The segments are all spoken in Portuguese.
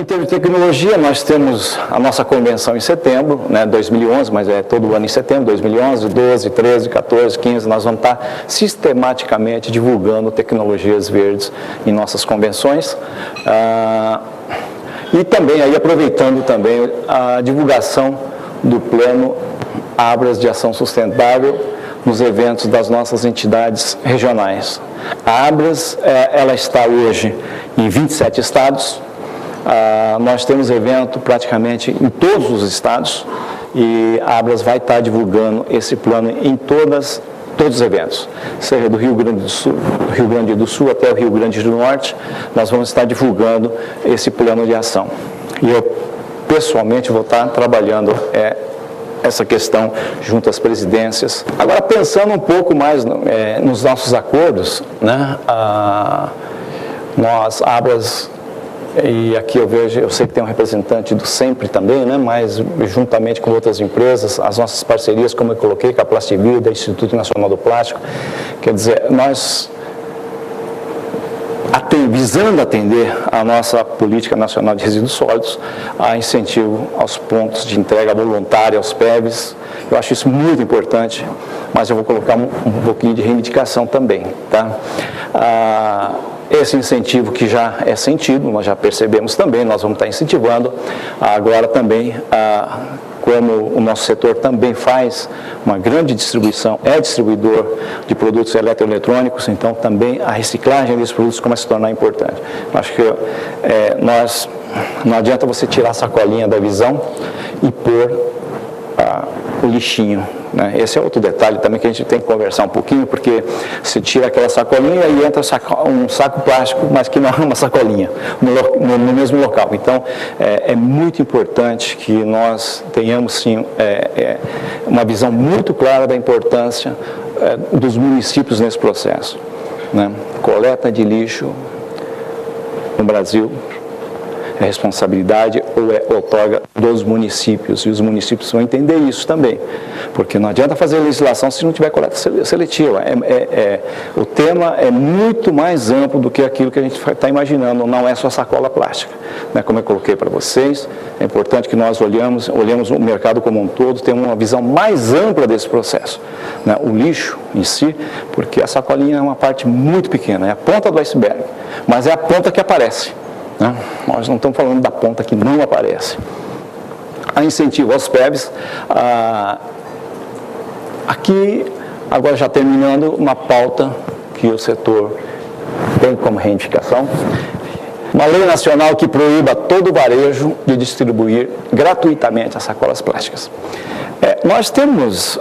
termos de tecnologia, nós temos a nossa convenção em setembro, 2011, mas é todo ano em setembro, 2011, 12, 13, 14, 15, nós vamos estar sistematicamente divulgando tecnologias verdes em nossas convenções. E também, aí, aproveitando também a divulgação do Plano Abras de Ação Sustentável nos eventos das nossas entidades regionais. A Abras, ela está hoje em 27 estados. Nós temos evento praticamente em todos os estados e a Abras vai estar divulgando esse plano em todos os eventos, seja do Rio Grande do Sul até o Rio Grande do Norte, nós vamos estar divulgando esse plano de ação. E eu, pessoalmente, vou estar trabalhando essa questão junto às presidências. Agora, pensando um pouco mais nos nossos acordos, nós, Abras, e aqui eu sei que tem um representante do Sempre também, mas juntamente com outras empresas, as nossas parcerias, como eu coloquei, com a Plastivida, Instituto Nacional do Plástico, quer dizer, nós, visando atender a nossa Política Nacional de Resíduos Sólidos, a incentivo aos pontos de entrega voluntária, aos PEVs, eu acho isso muito importante, mas eu vou colocar um pouquinho de reivindicação também, tá? Esse incentivo que já é sentido, nós já percebemos também, nós vamos estar incentivando, agora também, como o nosso setor também faz uma grande distribuição, é distribuidor de produtos eletroeletrônicos, então também a reciclagem desses produtos começa a se tornar importante. Acho que não adianta você tirar a sacolinha da visão e pôr o lixinho. Esse é outro detalhe também que a gente tem que conversar um pouquinho, porque você tira aquela sacolinha e entra um saco plástico, mas que não é uma sacolinha, no mesmo local. Então, é muito importante que nós tenhamos, sim, uma visão muito clara da importância dos municípios nesse processo. Coleta de lixo no Brasil é responsabilidade ou é outorga dos municípios, e os municípios vão entender isso também, porque não adianta fazer legislação se não tiver coleta seletiva. O tema é muito mais amplo do que aquilo que a gente está imaginando, não é só sacola plástica. Como eu coloquei para vocês, é importante que nós olhemos o mercado como um todo, tenhamos uma visão mais ampla desse processo. O lixo em si, porque a sacolinha é uma parte muito pequena, é a ponta do iceberg, mas é a ponta que aparece. Nós não estamos falando da ponta que não aparece. A incentivo aos PEVs, aqui, agora já terminando, uma pauta que o setor tem como reivindicação, uma lei nacional que proíba todo o varejo de distribuir gratuitamente as sacolas plásticas. Nós temos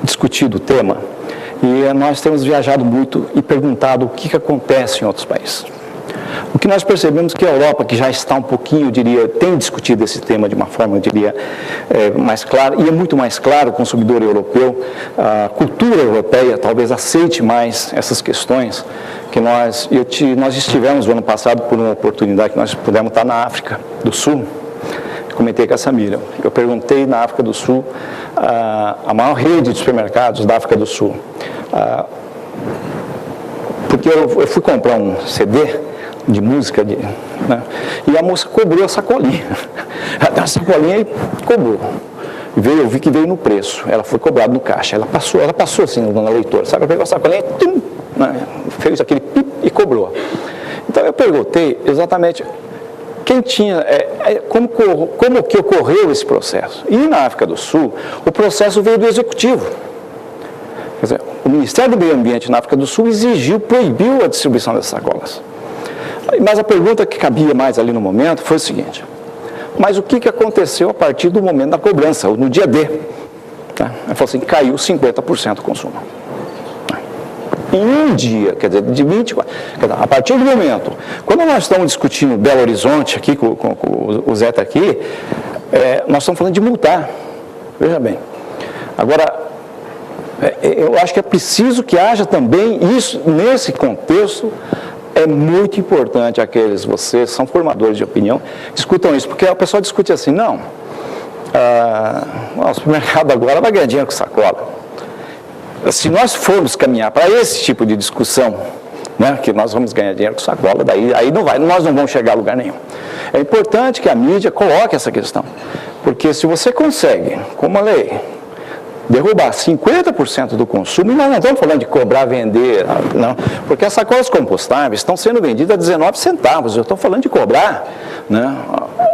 discutido o tema e nós temos viajado muito e perguntado o que acontece em outros países. O que nós percebemos que a Europa, que já está um pouquinho, eu diria, tem discutido esse tema de uma forma, eu diria, mais clara, e é muito mais claro o consumidor europeu, a cultura europeia talvez aceite mais essas questões, que nós estivemos no ano passado por uma oportunidade que nós pudemos estar na África do Sul. Comentei com a Samira, eu perguntei na África do Sul, a maior rede de supermercados da África do Sul, porque eu fui comprar um CD de música, e a moça cobrou a sacolinha. Ela deu a sacolinha e cobrou. Eu vi que veio no preço. Ela foi cobrada no caixa. Ela passou assim na leitora, sabe? Ela pegou a sacolinha e fez aquele pip e cobrou. Então eu perguntei exatamente quem tinha, como que ocorreu esse processo. E na África do Sul, o processo veio do Executivo. Quer dizer, o Ministério do Meio Ambiente na África do Sul proibiu a distribuição dessas sacolas. Mas a pergunta que cabia mais ali no momento foi o seguinte: mas o que aconteceu a partir do momento da cobrança, no dia D? Ela falou assim, caiu 50% o consumo. Em um dia, quer dizer, de 24, a partir do momento, quando nós estamos discutindo Belo Horizonte, aqui com o Zé está aqui, nós estamos falando de multar, veja bem. Agora, eu acho que é preciso que haja também isso, nesse contexto. É muito importante vocês são formadores de opinião, discutam isso, porque o pessoal discute assim, o supermercado agora vai ganhar dinheiro com sacola. Se nós formos caminhar para esse tipo de discussão, que nós vamos ganhar dinheiro com sacola, aí nós não vamos chegar a lugar nenhum. É importante que a mídia coloque essa questão, porque se você consegue, com uma lei, derrubar 50% do consumo, e nós não estamos falando de cobrar, vender, não, porque as sacolas compostáveis estão sendo vendidas a 19 centavos, eu estou falando de cobrar, né?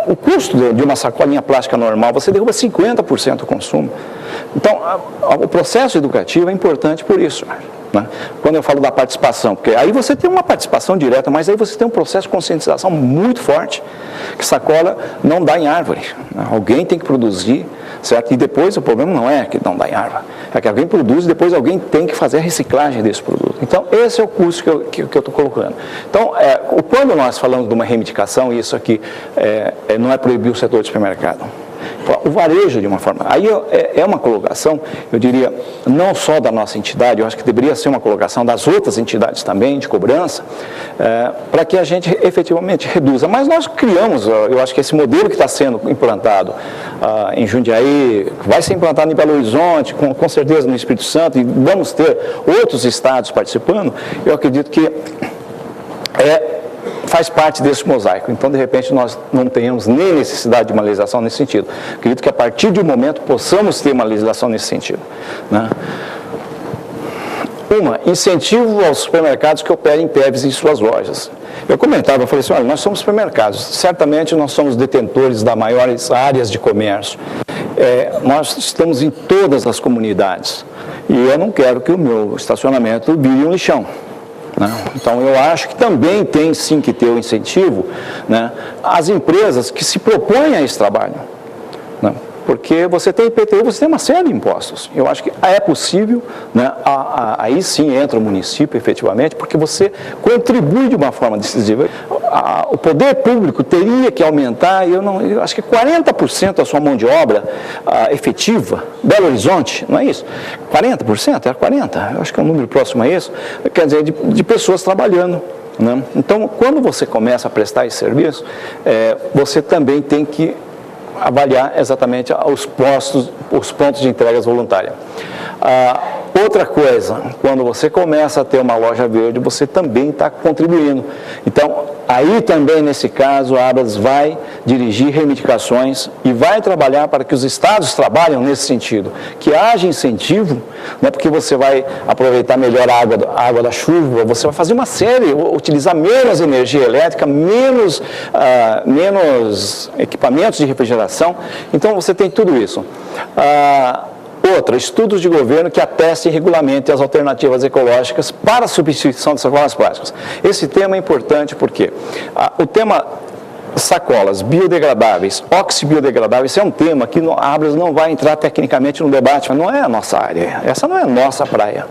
O custo de uma sacolinha plástica normal, você derruba 50% do consumo. Então, o processo educativo é importante por isso, né? Quando eu falo da participação, porque aí você tem uma participação direta, mas aí você tem um processo de conscientização muito forte, que sacola não dá em árvore, né? Alguém tem que produzir, certo? E depois o problema não é que não dá em árvore, é que alguém produz e depois alguém tem que fazer a reciclagem desse produto. Então, esse é o custo que eu estou colocando. Então, quando nós falamos de uma reivindicação, isso aqui não é proibir o setor de supermercado. O varejo, de uma forma, aí é uma colocação, eu diria, não só da nossa entidade, eu acho que deveria ser uma colocação das outras entidades também, de cobrança, para que a gente efetivamente reduza. Mas nós criamos, eu acho que esse modelo que está sendo implantado em Jundiaí, vai ser implantado em Belo Horizonte, com certeza no Espírito Santo, e vamos ter outros estados participando, eu acredito que faz parte desse mosaico. Então, de repente, nós não tenhamos nem necessidade de uma legislação nesse sentido. Acredito que a partir de um momento possamos ter uma legislação nesse sentido, né? Incentivo aos supermercados que operem PEVs em suas lojas. Eu comentava, eu falei assim, olha, nós somos supermercados, certamente nós somos detentores das maiores áreas de comércio. Nós estamos em todas as comunidades e eu não quero que o meu estacionamento vire um lixão. Então, eu acho que também tem sim que ter o incentivo, né, às empresas que se propõem a esse trabalho, né, porque você tem IPTU, você tem uma série de impostos. Eu acho que é possível, né, aí sim entra o município efetivamente, porque você contribui de uma forma decisiva. O poder público teria que aumentar, eu acho que 40% da sua mão de obra efetiva, Belo Horizonte, não é isso? 40%? Era 40%? Eu acho que é um número próximo a isso, quer dizer, de pessoas trabalhando, né? Então, quando você começa a prestar esse serviço, você também tem que avaliar exatamente os pontos de entregas voluntárias. Outra coisa, quando você começa a ter uma loja verde, você também está contribuindo. Então, aí também, nesse caso, a Abras vai dirigir reivindicações e vai trabalhar para que os estados trabalhem nesse sentido, que haja incentivo, né, porque você vai aproveitar melhor a água da chuva, você vai fazer uma série, utilizar menos energia elétrica, menos equipamentos de refrigeração. Então, você tem tudo isso. Outra, estudos de governo que atestem e regulamentem as alternativas ecológicas para a substituição das sacolas plásticas. Esse tema é importante porque o tema sacolas biodegradáveis, oxibiodegradáveis, é um tema que a Abras não vai entrar tecnicamente no debate, mas não é a nossa área, essa não é a nossa praia.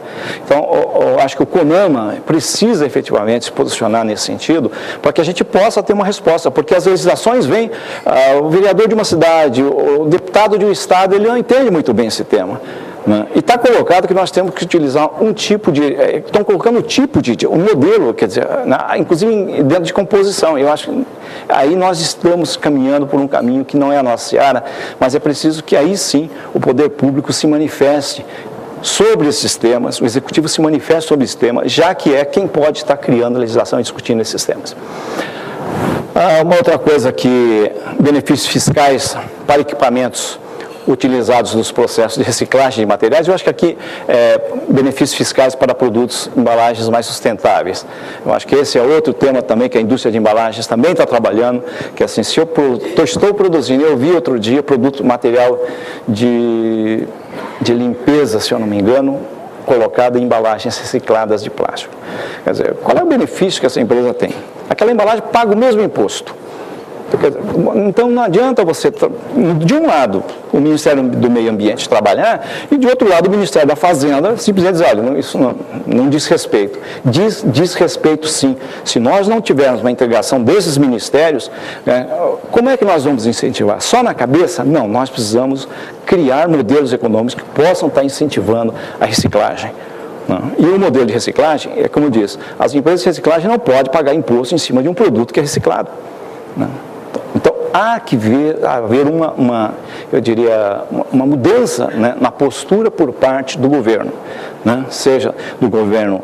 Então, eu acho que o CONAMA precisa efetivamente se posicionar nesse sentido, para que a gente possa ter uma resposta, porque as legislações vêm, o vereador de uma cidade, o deputado de um estado, ele não entende muito bem esse tema. E está colocado que nós temos que utilizar um tipo de... Estão colocando um modelo, quer dizer, inclusive dentro de composição. Eu acho que aí nós estamos caminhando por um caminho que não é a nossa seara, mas é preciso que aí sim o poder público se manifeste sobre esses temas, o executivo se manifeste sobre esse tema, já que é quem pode estar criando a legislação e discutindo esses temas. Uma outra coisa que benefícios fiscais para equipamentos utilizados nos processos de reciclagem de materiais, eu acho que aqui benefícios fiscais para produtos, embalagens mais sustentáveis. Eu acho que esse é outro tema também que a indústria de embalagens também está trabalhando, que assim, se eu estou produzindo, eu vi outro dia material de limpeza, se eu não me engano, colocado em embalagens recicladas de plástico. Quer dizer, qual é o benefício que essa empresa tem? Aquela embalagem paga o mesmo imposto. Então, não adianta você, de um lado, o Ministério do Meio Ambiente trabalhar, e de outro lado, o Ministério da Fazenda simplesmente dizer, olha, isso não diz respeito. Diz respeito, sim. Se nós não tivermos uma integração desses ministérios, como é que nós vamos incentivar? Só na cabeça? Não, nós precisamos criar modelos econômicos que possam estar incentivando a reciclagem. E o modelo de reciclagem, como eu disse, as empresas de reciclagem não podem pagar imposto em cima de um produto que é reciclado. Então, há que haver eu diria, uma mudança, né, na postura por parte do governo, né, seja do governo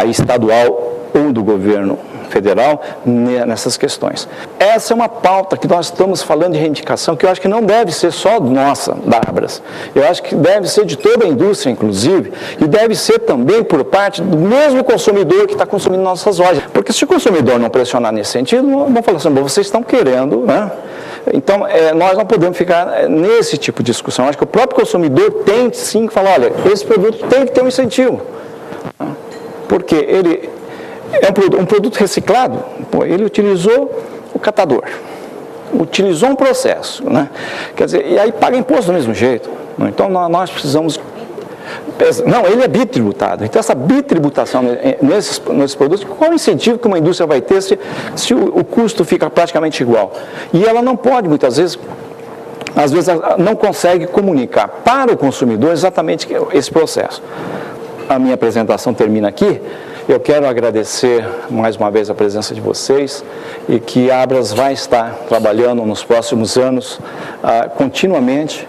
estadual ou do governo federal nessas questões. Essa é uma pauta que nós estamos falando de reivindicação, que eu acho que não deve ser só nossa, da Abras. Eu acho que deve ser de toda a indústria, inclusive, e deve ser também por parte do mesmo consumidor que está consumindo nossas lojas. Porque se o consumidor não pressionar nesse sentido, vão falar assim, vocês estão querendo, né? Então, nós não podemos ficar nesse tipo de discussão. Eu acho que o próprio consumidor tem sim que falar, olha, esse produto tem que ter um incentivo. Porque ele é um produto reciclado, ele utilizou o catador, utilizou um processo, né? Quer dizer, e aí paga imposto do mesmo jeito. Então, nós precisamos... Não, ele é bitributado. Então, essa bitributação nesses produtos, qual o incentivo que uma indústria vai ter se o custo fica praticamente igual? E ela não pode, muitas vezes, às vezes, ela não consegue comunicar para o consumidor exatamente esse processo. A minha apresentação termina aqui. Eu quero agradecer mais uma vez a presença de vocês e que a Abras vai estar trabalhando nos próximos anos continuamente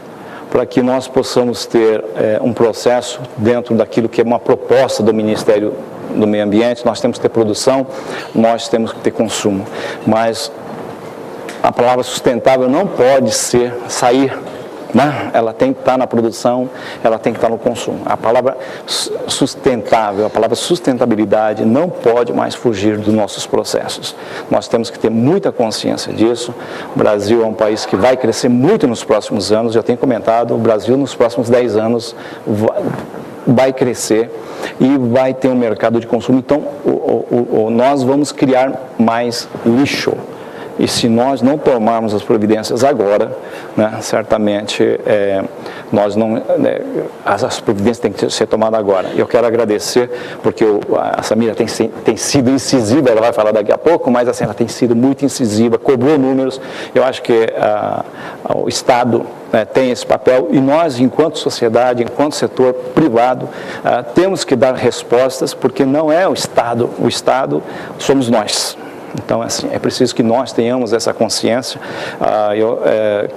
para que nós possamos ter um processo dentro daquilo que é uma proposta do Ministério do Meio Ambiente. Nós temos que ter produção, nós temos que ter consumo, mas a palavra sustentável não pode sair, né? Ela tem que estar na produção, ela tem que estar no consumo. A palavra sustentável, a palavra sustentabilidade não pode mais fugir dos nossos processos. Nós temos que ter muita consciência disso. O Brasil é um país que vai crescer muito nos próximos anos. Já tenho comentado, o Brasil nos próximos 10 anos vai crescer e vai ter um mercado de consumo. Então, nós vamos criar mais lixo. E se nós não tomarmos as providências agora, né, certamente nós não, as providências têm que ser tomadas agora. Eu quero agradecer, porque a Samira tem sido incisiva, ela vai falar daqui a pouco, mas assim, ela tem sido muito incisiva, cobrou números. Eu acho que o Estado tem esse papel e nós, enquanto sociedade, enquanto setor privado, temos que dar respostas, porque não é o Estado somos nós. Então, assim, é preciso que nós tenhamos essa consciência,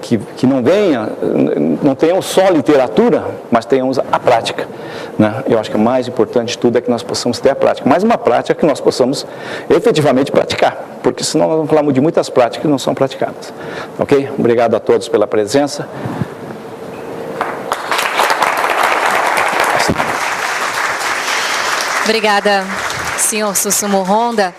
que não tenhamos só literatura, mas tenhamos a prática, né? Eu acho que o mais importante de tudo é que nós possamos ter a prática, mas uma prática que nós possamos efetivamente praticar, porque senão nós vamos falar de muitas práticas que não são praticadas. Ok? Obrigado a todos pela presença. Obrigada, senhor Susumu Honda.